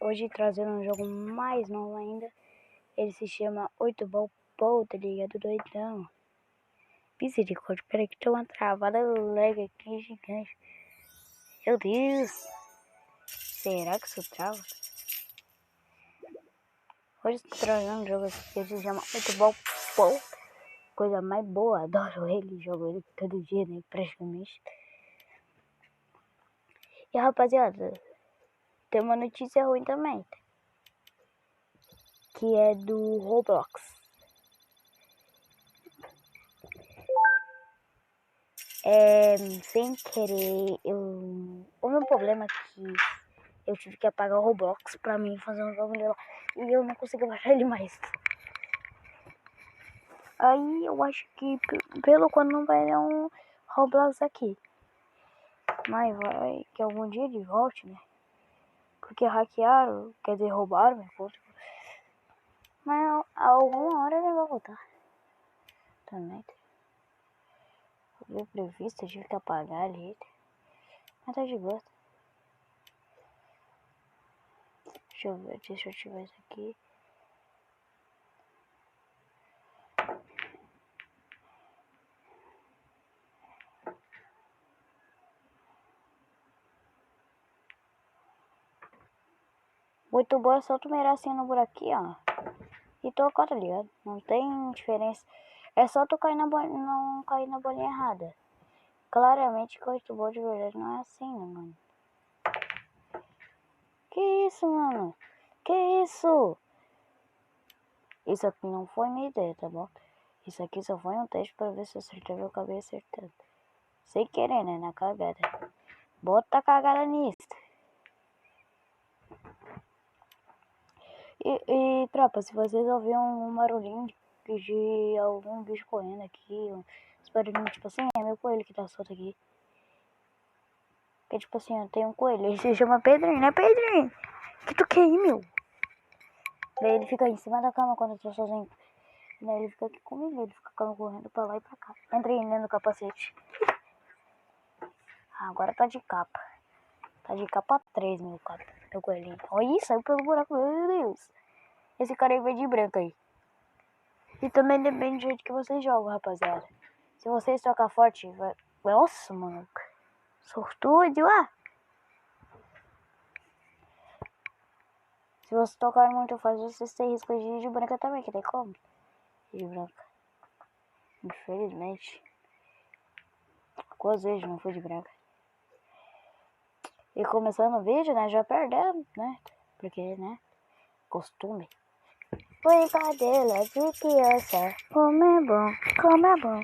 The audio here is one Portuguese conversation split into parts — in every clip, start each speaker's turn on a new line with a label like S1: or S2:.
S1: hoje trazendo um jogo mais novo ainda. Ele se chama 8 Ball Pool, tá ligado? Doidão. Misericórdia, peraí que tem uma travada lag aqui gigante. Meu Deus. Será que isso trava? Hoje estou trazendo um jogo aqui que se chama 8 Ball Pool. Coisa mais boa, adoro ele, jogo ele todo dia, né? Praticamente. E rapaziada, tem uma notícia ruim também, que é do Roblox. Sem querer, o meu problema é que eu tive que apagar o Roblox pra mim fazer um jogo lá e eu não consegui baixar ele mais. Aí eu acho que pelo quando não vai ter um Roblox aqui, mas vai que algum dia ele volte, né? Porque hackearam, quer dizer, roubaram minha conta. Mas alguma hora ele vai voltar. Também. Foi previsto, eu tive que apagar ele. Mas tá de boa. Deixa eu ver, deixa eu ativar isso aqui. Muito boa, é só tu mirar assim no buraquinho, ó. E tocar, tá ligado? Não tem diferença. É só tu cair não cair na bolinha errada. Claramente que o 8 Ball de verdade não é assim, né, mano? Que isso, mano? Que isso? Isso aqui não foi minha ideia, tá bom? Isso aqui só foi um teste pra ver se eu acertava, eu acabei acertando. Sem querer, né? Na cagada. Bota a cagada nisso. E tropa, se vocês ouvirem um barulhinho de algum bicho correndo aqui, uns barulhinhos tipo assim, é meu coelho que tá solto aqui. Que tipo assim, eu tenho um coelho, ele se chama Pedrinho, né Pedrinho? Que tu quer ir, meu? Daí ele fica em cima da cama quando eu tô sozinho. Daí ele fica aqui comigo, ele fica correndo pra lá e pra cá. Entrei dentro do capacete. Agora tá de capa. Tá de capa 3, meu coelhinho. Olha isso, saiu pelo buraco, meu Deus. Esse cara aí veio de branco aí. E também depende do jeito que vocês jogam, rapaziada. Se vocês tocar forte, vai... Nossa, mano. Sortudo, Se você tocar muito forte, vocês têm risco de ir de branca também, que tem como? De branca. Infelizmente. Quantas vezes não fui de branca? E começando o vídeo, né? Já perdendo, né? Porque, né? Costume. Brincadeira de criança. Como é bom, como é bom.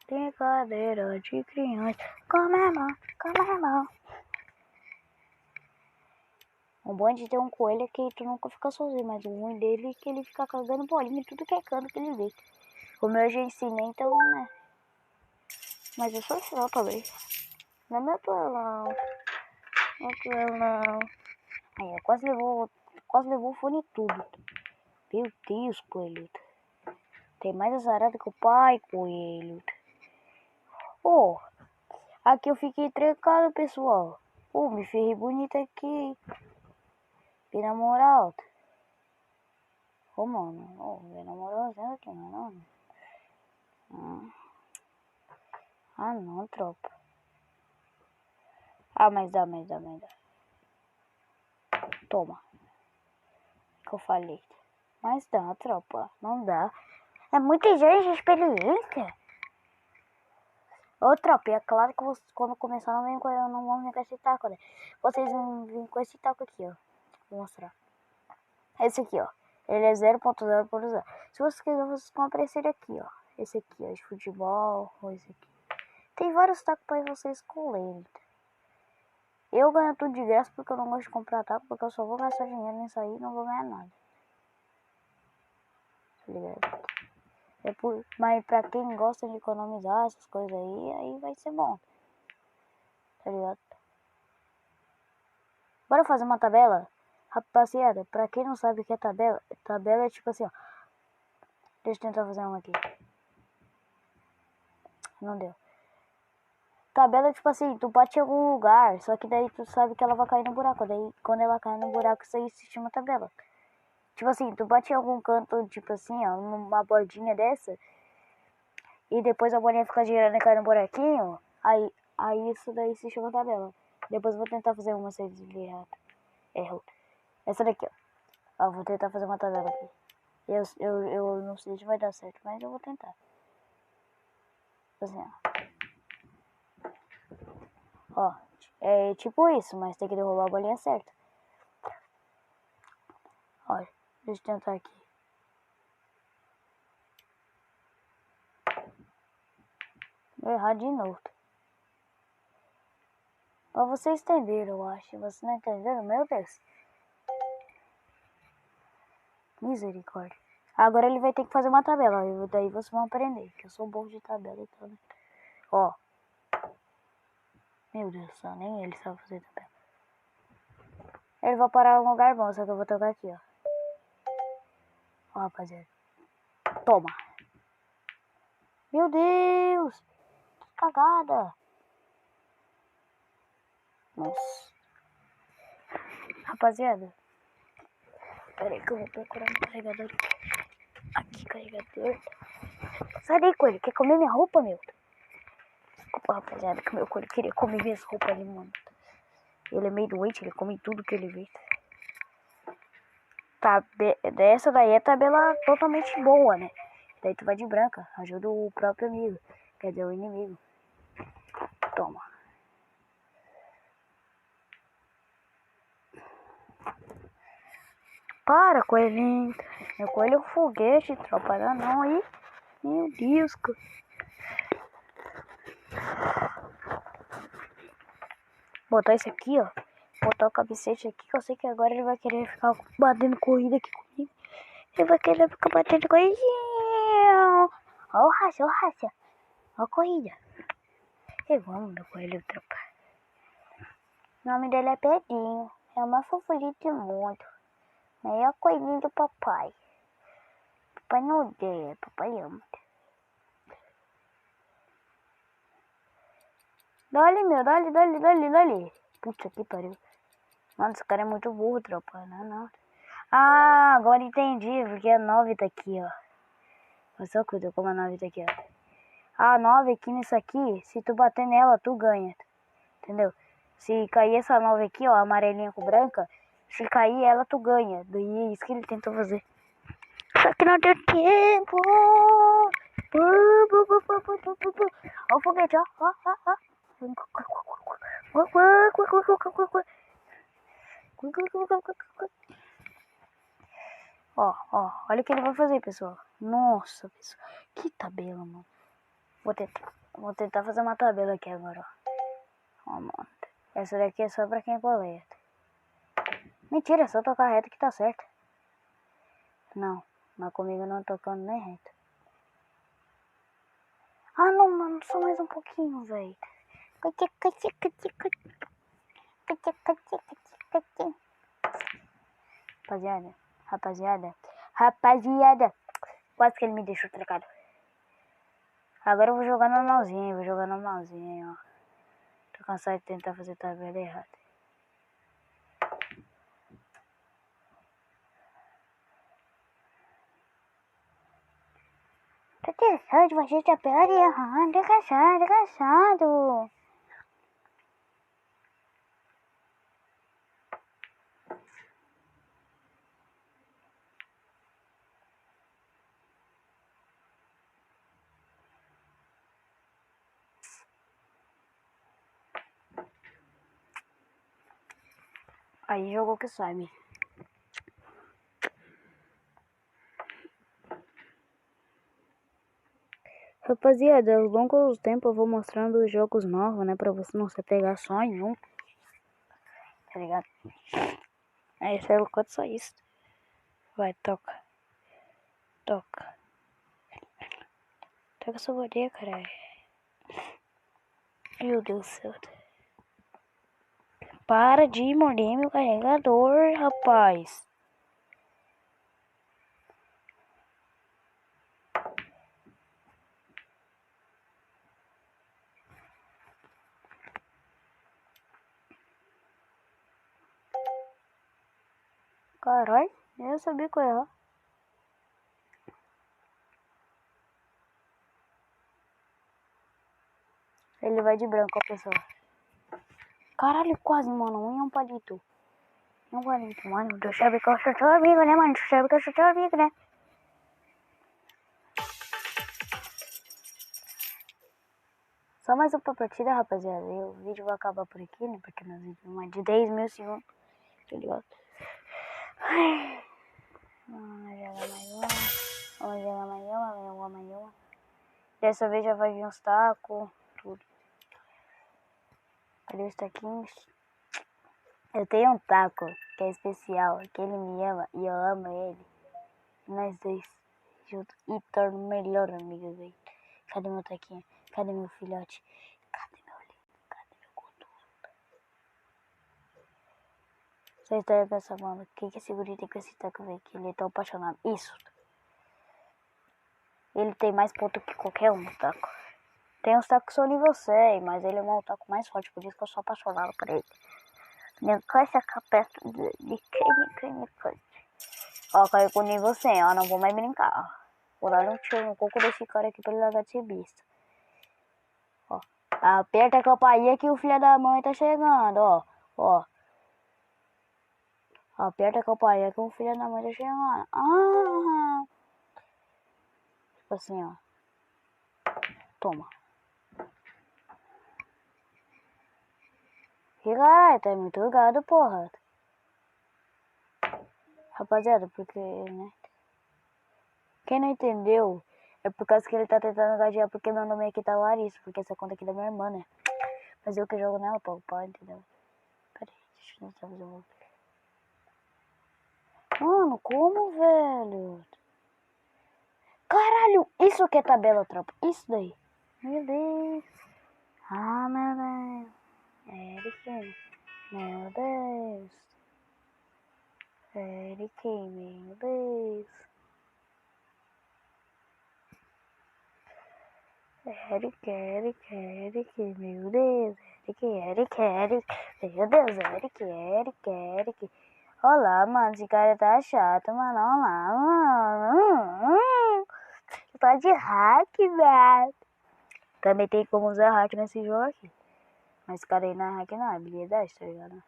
S1: Brincadeira de criança. Como é bom, como é bom. O bom de ter um coelho é que tu nunca fica sozinho, mas o ruim dele é que ele fica cagando bolinha em tudo que é canto que ele vê. O meu eu já ensinei, então, né? Mas eu sou só também. Não é meu pelão. Meu pelão. Aí, quase levou o fone e tudo. Meu Deus, coelho. Tem mais azarado que o pai, coelho. Oh, aqui eu fiquei trancado, pessoal. Oh, me ferrei bonito aqui. E na moral. Ô, mano. Oh, na moral, aqui, não. Ah, não, tropa. Ah, mas dá. Toma. Que eu falei. Mas dá, tropa. Não dá. É muita gente de experiência. Ô, tropa, é claro que vocês, quando começar não vão vir com esse taco, né? Vocês vão vir com esse taco aqui, ó. Vou mostrar. Esse aqui, ó. Ele é 0.0. Se vocês quiserem, vocês compram esse aqui, ó. Esse aqui, ó, de futebol, ou esse aqui. Tem vários tacos pra vocês escolherem. Eu ganho tudo de graça porque eu não gosto de comprar taco, porque eu só vou gastar dinheiro nisso aí e não vou ganhar nada. Tá ligado? Mas pra quem gosta de economizar essas coisas aí vai ser bom. Tá ligado? Bora fazer uma tabela? Rapaziada, pra quem não sabe o que é tabela é tipo assim, ó. Deixa eu tentar fazer uma aqui. Não deu. tabela, tipo assim, tu bate em algum lugar, só que daí tu sabe que ela vai cair no buraco. Daí, quando ela cai no buraco, isso aí se chama tabela. Tipo assim, tu bate em algum canto, tipo assim, ó, numa bordinha dessa, e depois a bolinha fica girando e cai no buraquinho, aí isso daí se chama tabela. Depois eu vou tentar fazer uma sem desviar. Erro. Essa daqui, ó. Eu vou tentar fazer uma tabela aqui. Eu não sei se vai dar certo, mas eu vou tentar. Assim, ó. É tipo isso, mas tem que derrubar a bolinha certa. Olha, deixa eu tentar aqui. Vou errar de novo. Pra vocês entenderam, eu acho. Vocês não entenderam? Meu Deus. Misericórdia. Agora ele vai ter que fazer uma tabela. E daí vocês vão aprender. Que eu sou bom de tabela e tal, né? Ó. Meu Deus do céu, nem ele sabe fazer tabela. Ele vai parar num lugar bom, só que eu vou tocar aqui, ó. Ó, rapaziada. Toma. Meu Deus. Que cagada. Nossa. Rapaziada. Pera aí que eu vou procurar meu carregador. Aqui, carregador. Sai daí, coelho. Quer comer minha roupa, meu? Desculpa, rapaziada, que meu coelho queria comer minhas roupas ali, mano. Ele é meio doente, ele come tudo que ele vê. Essa daí é tabela totalmente boa, né? Daí tu vai de branca. Ajuda o próprio amigo. Quer dizer, o inimigo. Toma. Para, coelhinho. Meu coelho é um foguete, tropa. Não, aí. Meu Deus, cara. Botar esse aqui, ó. Botar o cabecete aqui, que eu sei que agora ele vai querer ficar batendo corrida aqui comigo. Ele vai querer ficar batendo corrida. Ó o racha, ó o racha. Ó a corrida. Eu amo meu coelho, tropa. O nome dele é Pedrinho. É uma fofurita muito. É o coelhinho do papai. Papai não odeia, papai ama. Dá-lhe, meu, dá-lhe. Puta que pariu. Mano, esse cara é muito burro, tropa. Não. Ah, agora entendi, porque a 9 tá aqui, ó. Mas só cuida como a 9 tá aqui, ó. A 9 aqui nisso aqui, se tu bater nela, tu ganha. Entendeu? Se cair essa 9 aqui, ó, amarelinha com branca, se cair ela, tu ganha. Daí é isso que ele tentou fazer. Só que não deu tempo. Ó o foguete, ó. Ó, olha o que ele vai fazer, pessoal. Nossa, pessoal. Que tabela, mano. Vou tentar fazer uma tabela aqui agora, ó. Ó, mano. Essa daqui é só pra quem é poeta. Mentira, é só tocar reto que tá certo. Não, mas comigo não tocando nem reto. Ah, não, mano, só mais um pouquinho, velho. Rapaziada. Quase que ele me deixou trocado. Agora eu vou jogar normalzinho, ó. Tô cansado de tentar fazer tabela errada. Tô cansado de fazer tabela errada, tô cansado. Aí jogou que sabe. Rapaziada, ao longo do tempo eu vou mostrando os jogos novos, né? Pra você não se pegar só em um. Tá ligado? Aí você colocou só isso. Vai, toca. Toca essa bolinha, caralho. Meu Deus do céu. Para de morder meu carregador, rapaz. Caralho, eu sabia que eu ia errar. Ele vai de branco, ó, pessoal. Caralho, quase, mano. Um palito. Um palito, mano. Tu sabe que eu sou teu amigo, né, mano? Tu sabe que eu sou teu amigo, né? Só mais uma partida, rapaziada. E o vídeo vai acabar por aqui, né? Porque nós vídeos mais de 10 mil segundos. Tá ligado? Vamos jogar mais uma. Vamos jogar mais uma. Dessa vez já vai vir uns tacos, tudo. Cadê os taquinhos? Eu tenho um taco que é especial, que ele me ama e eu amo ele. Nós dois juntos e torno melhor amigo, velho. Cadê meu taquinho? Cadê meu filhote? Cadê meu lindo? Cadê meu gostoso? Vocês devem pensar, mano, o que esse guri tem com esse taco, velho? Que ele é tão apaixonado. Isso. Ele tem mais ponto que qualquer um, taco. Tem uns tacos que são nível 100, mas ele é um taco mais forte, por isso que eu sou apaixonado por ele. Não coisa perto de creme forte. Ó, caiu com nível 100, ó, não vou mais brincar. Vou dar um tiro no coco desse cara aqui pra ele largar de ser besta. Ó, aperta a campainha que o filho da mãe tá chegando, ó. Ó. Aperta a campainha que o filho da mãe tá chegando. Ah! Tipo assim, ó. Toma. E caralho, tá muito gado, porra. Rapaziada, porque, né? Quem não entendeu, é por causa que ele tá tentando gadear, porque meu nome aqui tá Larissa, porque essa conta aqui é da minha irmã, né? Mas eu que jogo nela, pô, entendeu? Pera aí, deixa eu tentar fazer um... Mano, como, velho? Caralho, isso que é tabela, tropa. Isso daí. Meu Deus. Ah, meu Deus. Eric. Meu Deus. Eric, meu Deus. Eric, meu Deus. Eric. Meu Deus, Eric. Olá, mano, esse cara tá chato, mano. Olá, mano. Tá de hack, velho. Também tem como usar hack nesse jogo aqui. Mas esse cara aí não é hack, não. É habilidade, tá ligado?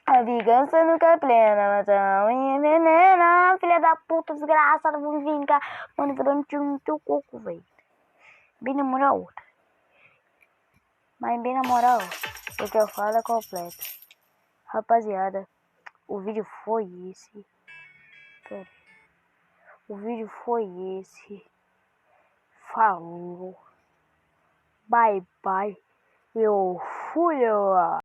S1: A vingança nunca é plena, mas não envenena. Filha da puta, desgraçada, vou vingar. Mano, vou dar um tiro no teu coco, velho. Bem na moral. Mas bem na moral, o que eu falo é completo. Rapaziada, o vídeo foi esse. Pera aí. O vídeo foi esse. Falou. Bye, bye. Eu fui.